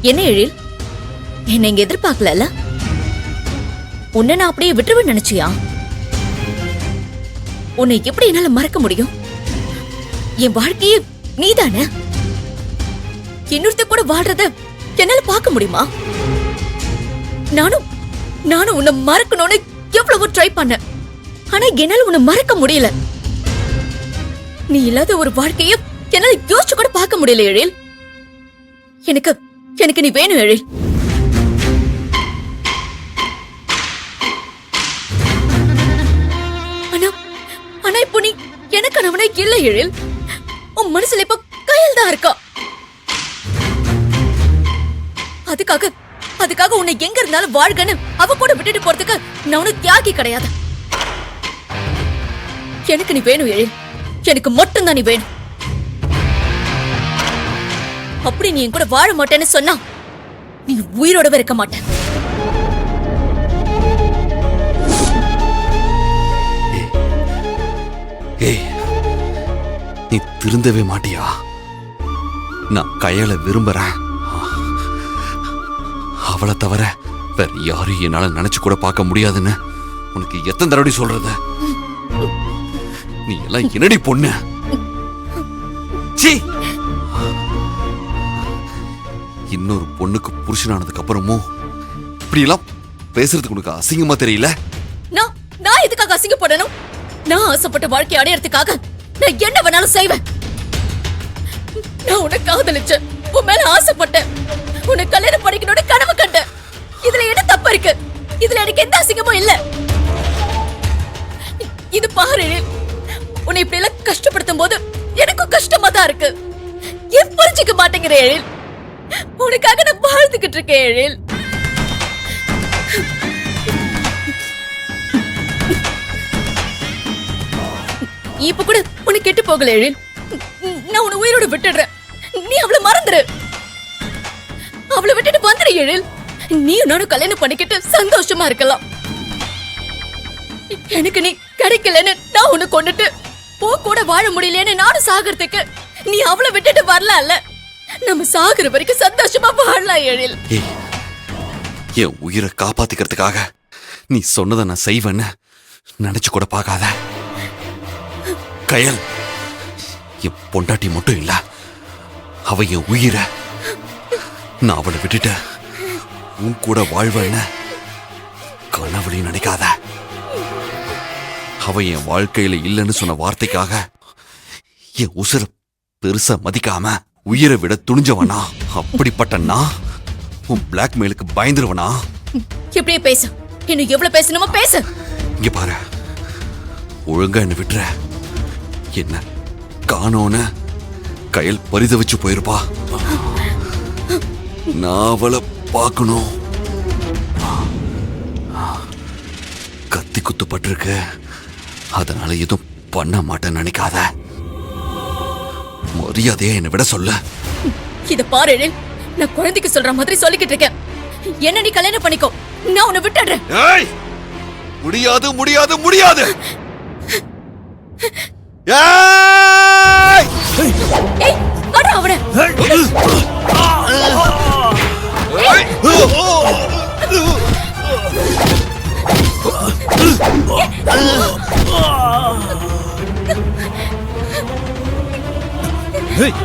என்ன எழில், என்ன இங்க எதிர்பார்க்கல? உன்னை நான் அப்படியே விட்டுருவேன் நினைச்சியா? உன்னை எப்படி என்னால மறக்க முடியும்? என் வாழ்க்கையே நீதானே. இன்னொருத்த கூட வாழ்றத என்னால பார்க்க முடியுமா? நானும் உன்னை மறக்கணும்னு எவ்வளவோ ட்ரை பண்ண, ஆனா என்னால உன்னை மறக்க முடியல. நீ இல்லாத ஒரு வாழ்க்கைய என்னால யோசிச்சு கூட பார்க்க முடியல எழில். எனக்கு நீ வேணும் எழில். ஆனா இப்போ நீ எனக்கு அவனே இல்ல எழில். உன் மனசுல இப்ப கையில் தான் இருக்கா. அதுக்காக உன்னை எங்க இருந்தாலும் வாழ்கன்னு அவ கூட விட்டுட்டு போறதுக்கு நான் உனக்கு தியாகி கிடையாது. எனக்கு நீ வேணும் எழில், எனக்கு மட்டும்தான் நீ வேணும். அப்படி நீ என் கூட வாழ மாட்டேன்னு சொன்னா நீ உயிரோடவே இருக்க மாட்ட. நீ திருந்தவே மாட்டியா? நான் கையால விரும்புறேன். அவளை தவிர வேற யாரும் என்னால நினைச்சு கூட பார்க்க முடியாதுன்னு உனக்கு எத்தனை தடவை சொல்றது? நீ எல்லாம் என்னடி பொண்ணு? இன்னொரு பொண்ணுக்கு புருஷனானதுக்கு அப்புறமும் இப்படி எல்லாம் பேசுறதுக்கு உனக்கு அசிங்கமா தெரியல? நான் எதுக்காக அசிங்கப்படணும்? நான் ஆசைப்பட்ட வாழ்க்கை அடையறதுக்காக நான் என்ன வேணாலும் செய்வேன். நான் உன்னை காதலிச்சேன், உன் மேல ஆசைப்பட்டேன், உன்னை கல்யாணம் பண்ணிக்கணும்னு கனவு கண்டேன். இதுல என்ன தப்பு இருக்கு? இதுல எனக்கு எந்த அசிங்கமும் இல்ல. இது பாரு, உன்னை இப்படி எல்லாம் கஷ்டப்படுத்தும் போது எனக்கும் கஷ்டமா தான் இருக்கு. ஏன் புரிஞ்சுக்க மாட்டேங்கிற எழில்? உனக்காக நான் வாழ்ந்துகிட்டு இருக்கேன் எழில். இப்ப கூட உனக்கு கெட்டு போகல எழில். நான் உன்னை உயிரோடு விட்டுடுறேன். நீ அவளை மறந்துரு. அவளை விட்டுட்டு வந்துரு எழில். நீ நானும் கல்யாணம் பண்ணிக்கிட்டு சந்தோஷமா இருக்கலாம். எனக்கு நீ கிடைக்கலன்னு நான் உன்னை கொண்டுட்டு கூட வாழ முடியலன்னு நானும் சாகிறதுக்கு நீ அவளை விட்டுட்டு வரல. நம்ம சாகுற வரைக்கும் சந்தோஷமா வாழலாம் எழில். என் உயிரை காப்பாத்திக்கிறதுக்காக நீ சொன்னதை நான் செய்வேன்னு நினைச்சு கூட பார்க்காத. கயல் என் பொண்டாட்டி மட்டும் இல்ல, அவ என் உயிரை. நான் அவளை விட்டுட்ட உன் கூட வாழ்வேன்னு கனவுலையும் நினைக்காத. அவ என் வாழ்க்கையில இல்லைன்னு சொன்ன வார்த்தைக்காக என் உசுர பெருசா மதிக்காம உயிரை விட துணிஞ்சவனா? அப்படிப்பட்ட நான் உன் பிளாக்மெயிலுக்கு பயந்துருவனா? இப்படியே பேசு. இன்னும் எவ்வளவு பேசணுமோ பேசு. இங்க பாரு, ஒழுங்கா என்ன விட்டுற. என்ன காணோன்னு கையில் பரிதவிச்சு போயிருப்பா. நான் அவளை பார்க்கணும். கத்தி குத்துப்பட்டிருக்கு, அதனால எதுவும் பண்ண மாட்டேன்னு நினைக்காத. மரியாதையா என்னை விட சொல்ல. இத பாரு, நான் குழந்தைக்கு சொல்ற மாதிரி சொல்லிக்கிட்டு இருக்கேன். என்ன நீ கல்யாணம் பண்ணிக்கோ, நான் உன்னை விட்டுடுறேன். முடியாது முடியாது முடியாது. அட அவன. Hey!